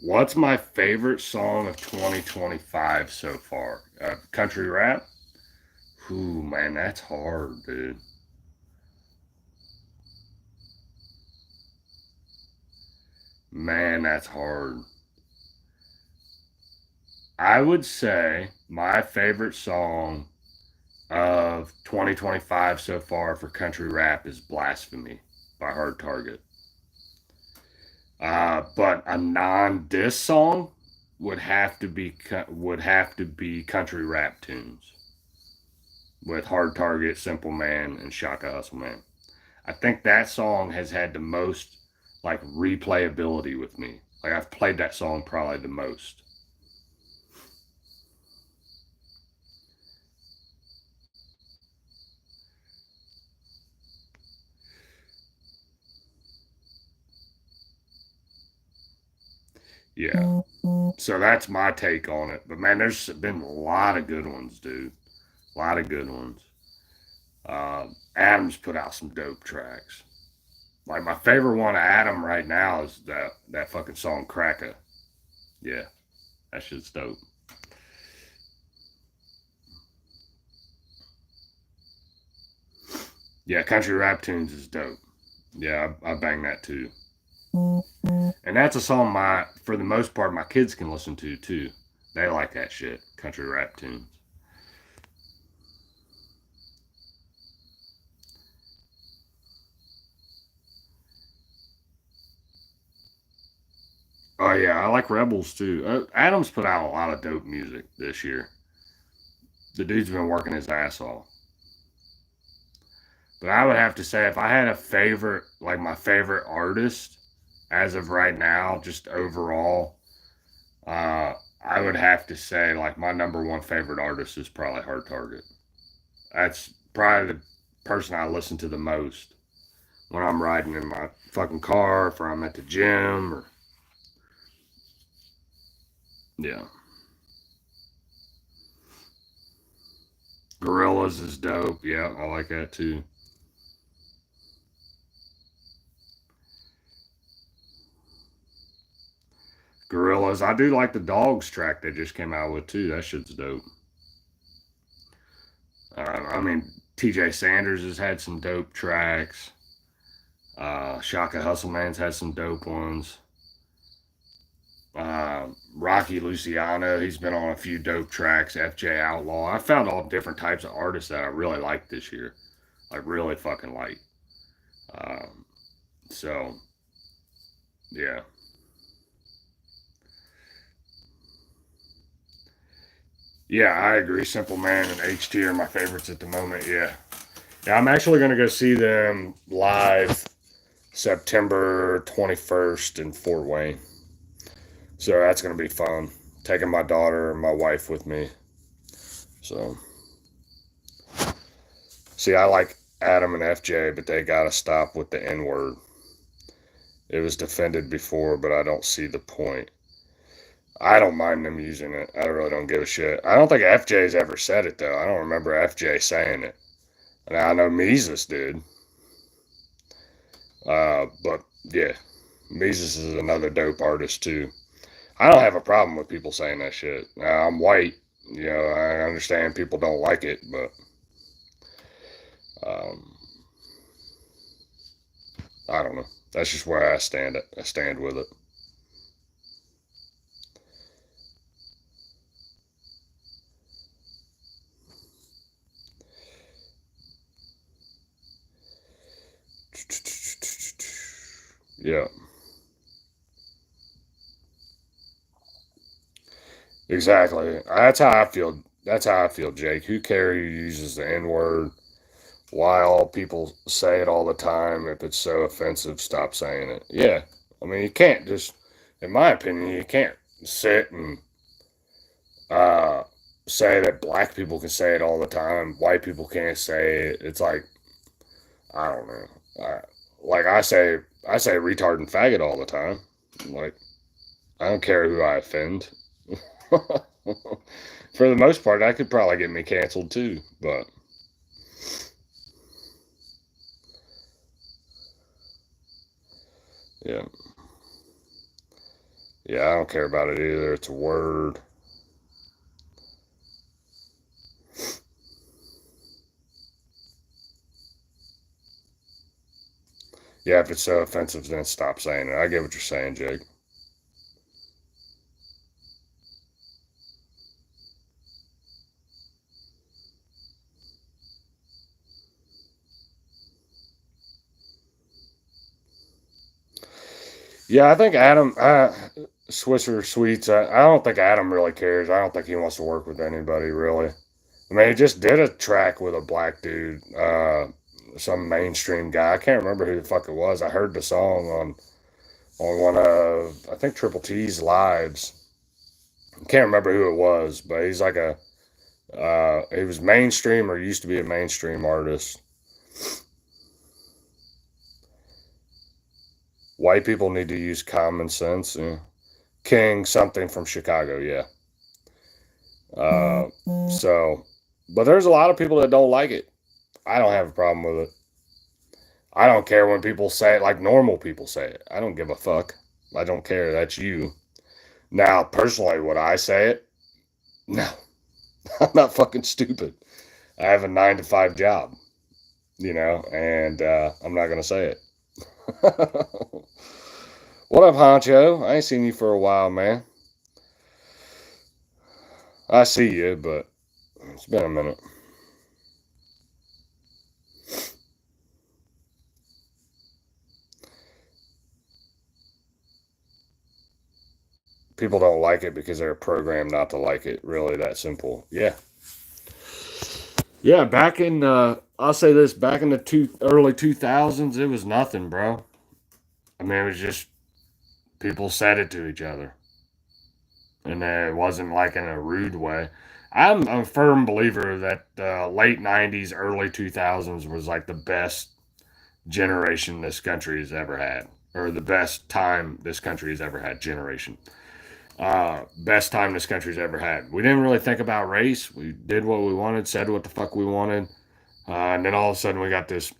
A: What's my favorite song of 2025 so far? Country rap? Ooh, man, that's hard, dude. Man, that's hard. I would say my favorite song of 2025 so far for country rap is Blasphemy by Hard Target. But a non-diss song would have to be country rap tunes with Hard Target, Simple Man, and Shaka Hustle Man. I think that song has had the most like replayability with me. Like I've played that song probably the most. Yeah. So that's my take on it. But man, there's been a lot of good ones, dude. A lot of good ones. Adam's put out some dope tracks. Like my favorite one of Adam right now is that fucking song Cracker. Yeah, that shit's dope. Yeah, country rap tunes is dope. Yeah, I bang that too. And that's a song my for the most part my kids can listen to too. They like that shit, country rap tunes. Oh yeah, I like Rebels too. Adam's put out a lot of dope music this year. The dude's been working his ass off. But I would have to say if I had a favorite, like my favorite artist as of right now, just overall, I would have to say like my number one favorite artist is probably Hard Target. That's probably the person I listen to the most when I'm riding in my fucking car, if I'm at the gym, or yeah. Gorillas is dope. Yeah, I like that too. Gorillas. I do like the Dogs track they just came out with too. That shit's dope. I mean, TJ Sanders has had some dope tracks. Shaka Hustleman's had some dope ones. Rocky Luciano, he's been on a few dope tracks. FJ Outlaw. I found all different types of artists that I really like this year. Like, really fucking like. Um, so, yeah. Yeah, I agree. Simple Man and HT are my favorites at the moment. Yeah. Yeah, I'm actually going to go see them live September 21st in Fort Wayne. So that's going to be fun. Taking my daughter and my wife with me. So, see, I like Adam and FJ, but they got to stop with the N word. It was defended before, but I don't see the point. I don't mind them using it. I really don't give a shit. I don't think FJ's ever said it, though. I don't remember FJ saying it. And I know Mises did. But yeah, Mises is another dope artist, too. I don't have a problem with people saying that shit. I'm white. You know, I understand people don't like it, but um, I don't know. That's just where I stand. I stand with it. Yeah, exactly. That's how I feel. That's how I feel, Jake. Who cares who uses the N word? Why all people say it all the time? If it's so offensive, stop saying it. Yeah, I mean, you can't just, in my opinion, you can't sit and uh, say that black people can say it all the time, white people can't say it. It's like, I don't know. Like I say retard and faggot all the time. Like, I don't care who I offend. For the most part, that could probably get me canceled too. But yeah, yeah, I don't care about it either. It's a word. Yeah, if it's so offensive, then stop saying it. I get what you're saying, Jake. Yeah, I think Adam, Swisher Sweets, I don't think Adam really cares. I don't think he wants to work with anybody, really. I mean, he just did a track with a black dude, some mainstream guy. I can't remember who the fuck it was. I heard the song on one of, I think, Triple T's lives. I can't remember who it was, but he's like he was mainstream or used to be a mainstream artist. White people need to use common sense. Yeah. King something from Chicago, yeah. Uh, so, but there's a lot of people that don't like it. I don't have a problem with it. I don't care when people say it like normal people say it. I don't give a fuck. I don't care. That's you. Now, personally, would I say it? No, I'm not fucking stupid. I have a 9 to 5 job, and I'm not gonna say it. What up, Honcho? I ain't seen you for a while, man. I see you, but it's been a minute. People don't like it because they're programmed not to like it. Really, that simple. Yeah, yeah. Back in, I'll say this: back in the early 2000s, it was nothing, bro. I mean, it was just people said it to each other. and it wasn't like in a rude way. I'm a firm believer that late '90s, early 2000s was like the best generation this country has ever had, or the best time this country has ever had. Generation, best time this country's ever had. We didn't really think about race. We did what we wanted, said what the fuck we wanted, and then all of a sudden we got this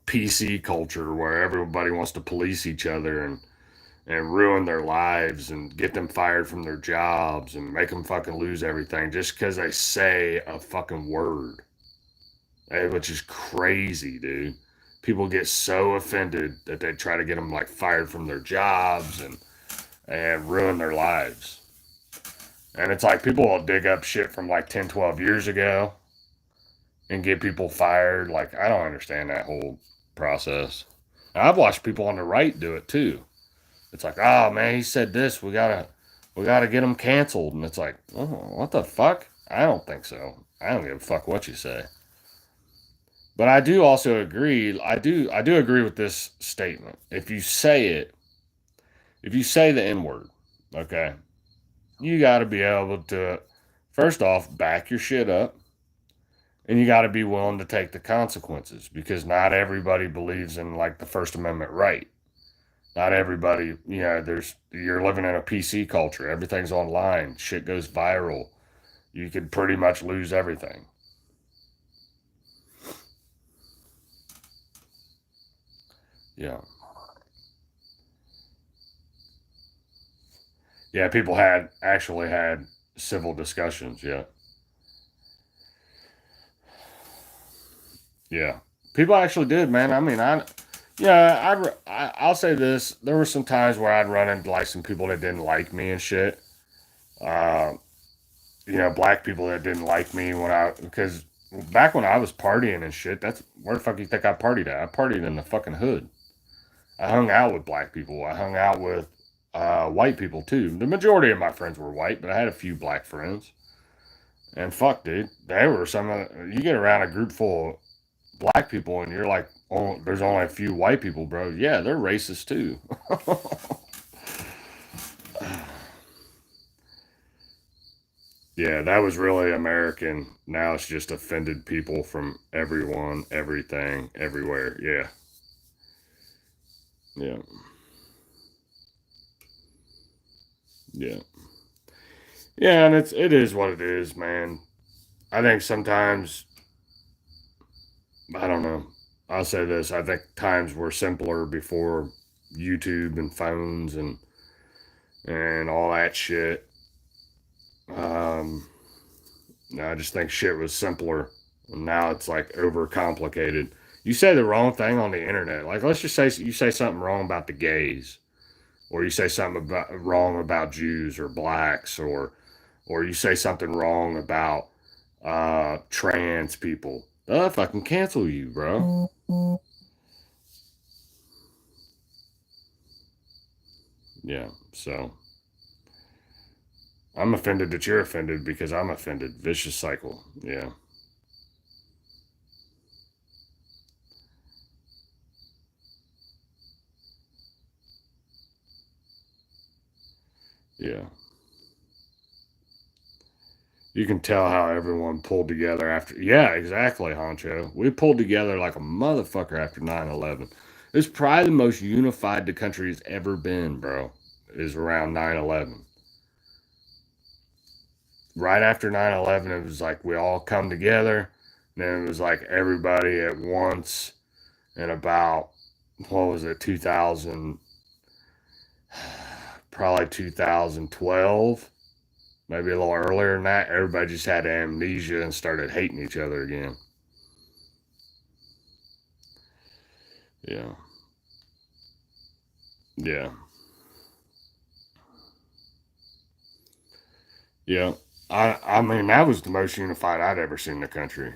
A: PC culture where everybody wants to police each other and ruin their lives and get them fired from their jobs and make them fucking lose everything just because they say a fucking word, which is crazy, dude. People get so offended that they try to get them like fired from their jobs and ruin their lives. And it's like people will dig up shit from like 10, 12 years ago and get people fired. Like, I don't understand that whole process. And I've watched people on the right do it too. It's like, oh man, he said this. We gotta get him canceled. And it's like, oh, what the fuck? I don't think so. I don't give a fuck what you say. But I do also agree. I do agree with this statement. If you say the N word, okay, you got to be able to, first off, back your shit up, and you got to be willing to take the consequences because not everybody believes in like the First Amendment right. Not everybody, you're living in a PC culture. Everything's online. Shit goes viral. You could pretty much lose everything. Yeah. Yeah, people had actually had civil discussions. Yeah. Yeah. People actually did, man. I mean, yeah, I'll say this. There were some times where I'd run into like some people that didn't like me and shit. Uh, black people that didn't like me because back when I was partying and shit, that's where the fuck you think I partied at? I partied in the fucking hood. I hung out with black people. I hung out with white people too. The majority of my friends were white, but I had a few black friends. And fuck, dude, they were some of you get around a group full of black people and you're like, oh, there's only a few white people, bro. Yeah, they're racist too. Yeah, that was really American. Now it's just offended people from everyone, everything, everywhere. Yeah, yeah, yeah, yeah. And it is what it is, man. I think sometimes I don't know. I'll say this: I think times were simpler before YouTube and phones and all that shit. Um, I just think shit was simpler. And now it's like overcomplicated. You say the wrong thing on the internet. Like let's just say you say something wrong about the gays, or you say something wrong about Jews or blacks, or you say something wrong about trans people. They'll fucking cancel you, bro. Yeah. So I'm offended that you're offended because I'm offended. Vicious cycle. Yeah. Yeah. You can tell how everyone pulled together after. Yeah, exactly, Honcho. We pulled together like a motherfucker after 9/11. It's probably the most unified the country's ever been, bro, is around 9/11. Right after 9/11, it was like we all come together. And then it was like everybody at once in about, what was it, 2000, probably 2012, maybe a little earlier than that. Everybody just had amnesia and started hating each other again. Yeah. Yeah. Yeah. I mean, that was the most unified I'd ever seen the country.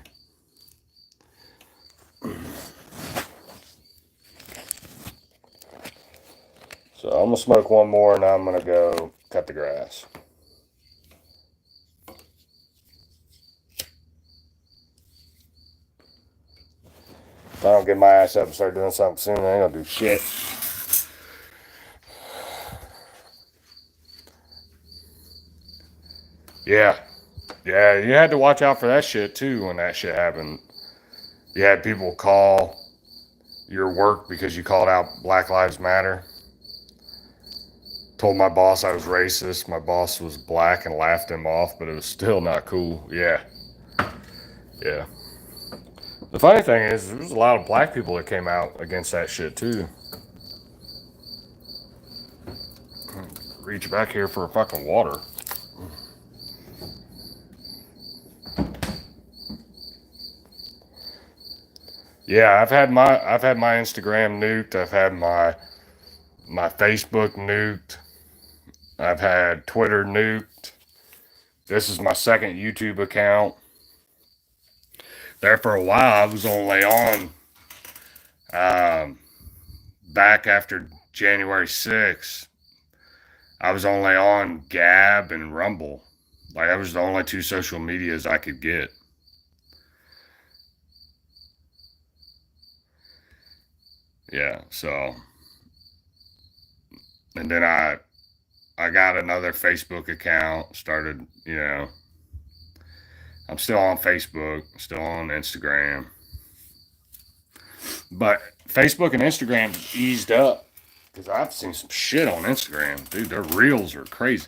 A: So I'm gonna smoke one more and I'm gonna go cut the grass. If I don't get my ass up and start doing something soon, I ain't gonna do shit. Yeah. Yeah, you had to watch out for that shit too when that shit happened. You had people call your work because you called out Black Lives Matter. Told my boss I was racist. My boss was black and laughed him off, but it was still not cool. Yeah. Yeah. The funny thing is, there was a lot of black people that came out against that shit too. Reach back here for a fucking water. Yeah, I've had my Instagram nuked. I've had my Facebook nuked. I've had Twitter nuked. This is my second YouTube account. There for a while, I was only on um, back after January 6th. I was only on Gab and Rumble. Like, that was the only two social medias I could get. Yeah, so and then I got another Facebook account. Started, I'm still on Facebook, still on Instagram, but Facebook and Instagram eased up because I've seen some shit on Instagram, dude. Their reels are crazy.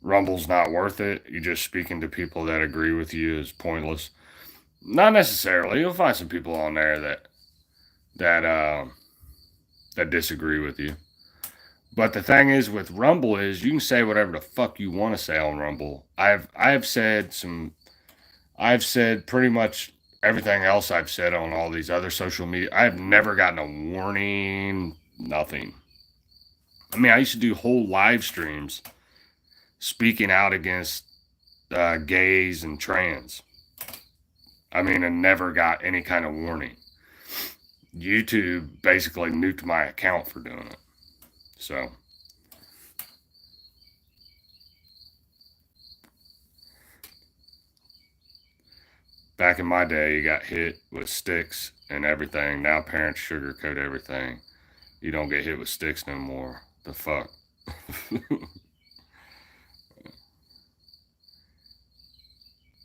A: Rumble's not worth it. You just speaking to people that agree with you is pointless. Not necessarily. You'll find some people on there that that disagree with you. But the thing is with Rumble is you can say whatever the fuck you want to say on Rumble. I've said pretty much everything else I've said on all these other social media. I've never gotten a warning, nothing. I mean, I used to do whole live streams speaking out against gays and trans. I mean, and never got any kind of warning. YouTube basically nuked my account for doing it. So, back in my day, you got hit with sticks and everything. Now parents sugarcoat everything. You don't get hit with sticks no more. The fuck?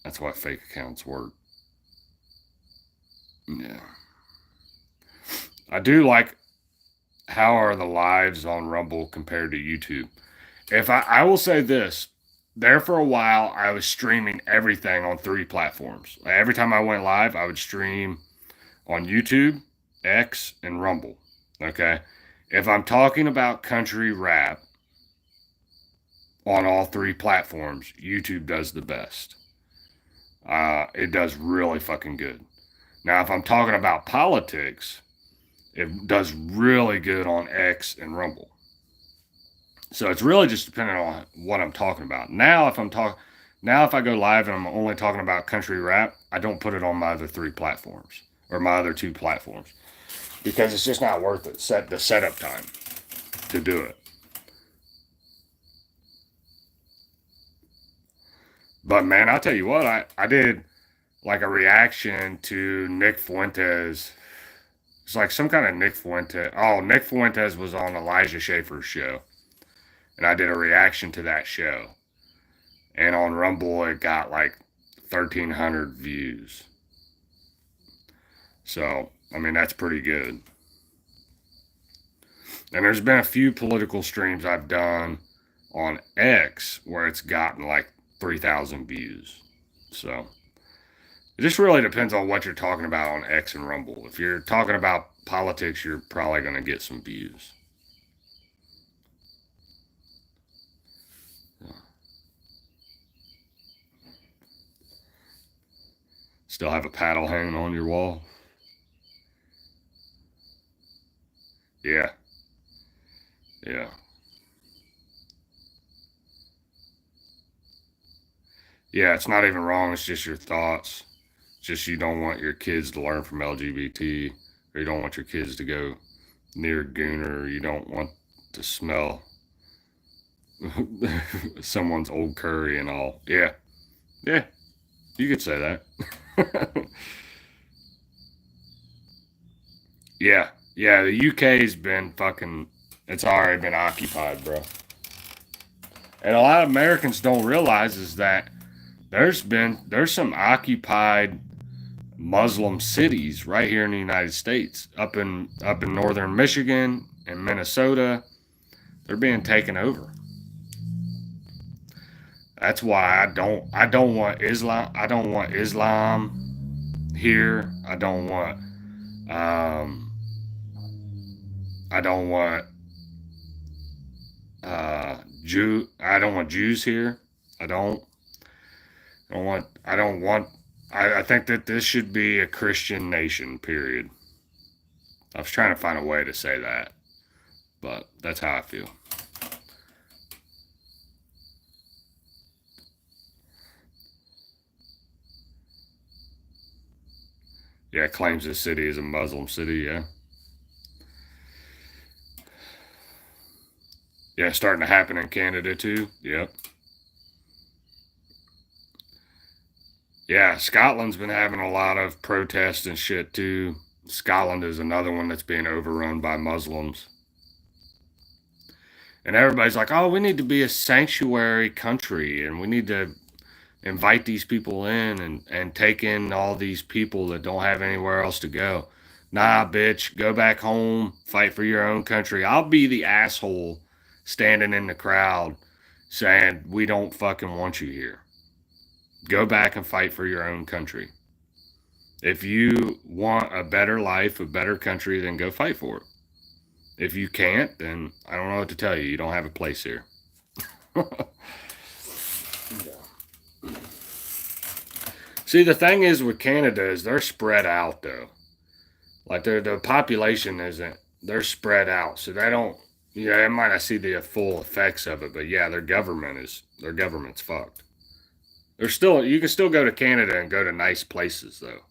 A: That's why fake accounts work. Yeah. I do like how are the lives on Rumble compared to YouTube. If I will say this, there for a while I was streaming everything on three platforms. Like every time I went live, I would stream on YouTube, X, and Rumble. Okay. If I'm talking about country rap on all three platforms, YouTube does the best. It does really fucking good. Now, if I'm talking about politics, it does really good on X and Rumble. So it's really just depending on what I'm talking about. Now if I go live and I'm only talking about country rap, I don't put it on my other three platforms or my other two platforms because it's just not worth it. Set the setup time to do it. But man, I'll tell you what, I did like a reaction to Nick Fuentes. It's like some kind of Nick Fuentes. Oh, Nick Fuentes was on Elijah Schaefer's show, and I did a reaction to that show. And on Rumble, it got like 1,300 views. So, I mean, that's pretty good. And there's been a few political streams I've done on X where it's gotten like 3,000 views. So, it just really depends on what you're talking about on X and Rumble. If you're talking about politics, you're probably going to get some views. Still have a paddle hanging on your wall? Yeah, yeah. Yeah, it's not even wrong. It's just your thoughts. It's just you don't want your kids to learn from LGBT, or you don't want your kids to go near Gooner, or you don't want to smell someone's old curry and all. Yeah, yeah, you could say that. Yeah, yeah. The UK's been fucking It's already been occupied, bro. And a lot of Americans don't realize is that there's some occupied Muslim cities right here in the United States, up in northern Michigan and Minnesota. They're being taken over. That's why I don't want Islam. I don't want Islam here. Um I don't want I don't want Jews here. I don't I don't want I think that this should be a Christian nation, period. I was trying to find a way to say that, but that's how I feel. Yeah, it claims this city is a Muslim city, yeah. Yeah, starting to happen in Canada too. Yep. Yeah, Scotland's been having a lot of protests and shit too. Scotland is another one that's being overrun by Muslims. And everybody's like, oh, we need to be a sanctuary country and we need to invite these people in and take in all these people that don't have anywhere else to go. Nah, bitch, go back home, fight for your own country. I'll be the asshole standing in the crowd saying, we don't fucking want you here. Go back and fight for your own country. If you want a better life, a better country, then go fight for it. If you can't, then I don't know what to tell you. You don't have a place here. See, the thing is with Canada is they're spread out though. Like the population isn't. They're spread out, so they don't. Yeah, they might not see the full effects of it, but yeah, their government's fucked. There's still you can still go to Canada and go to nice places though.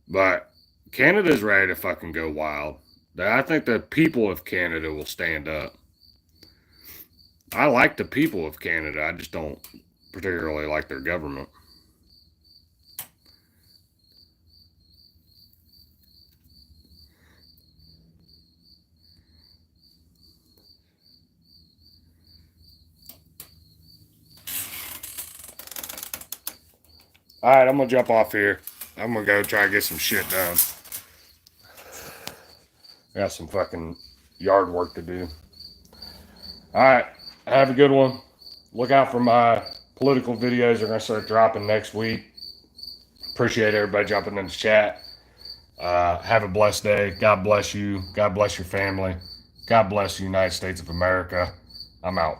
A: But Canada's ready to fucking go wild. I think the people of Canada will stand up. I like the people of Canada. I just don't particularly like their government. All right, I'm gonna jump off here. I'm gonna go try to get some shit done. I got some fucking yard work to do. All right, have a good one. Look out for my political videos. They're gonna start dropping next week. Appreciate everybody jumping in the chat. Have a blessed day. God bless you. God bless your family. God bless the United States of America. I'm out.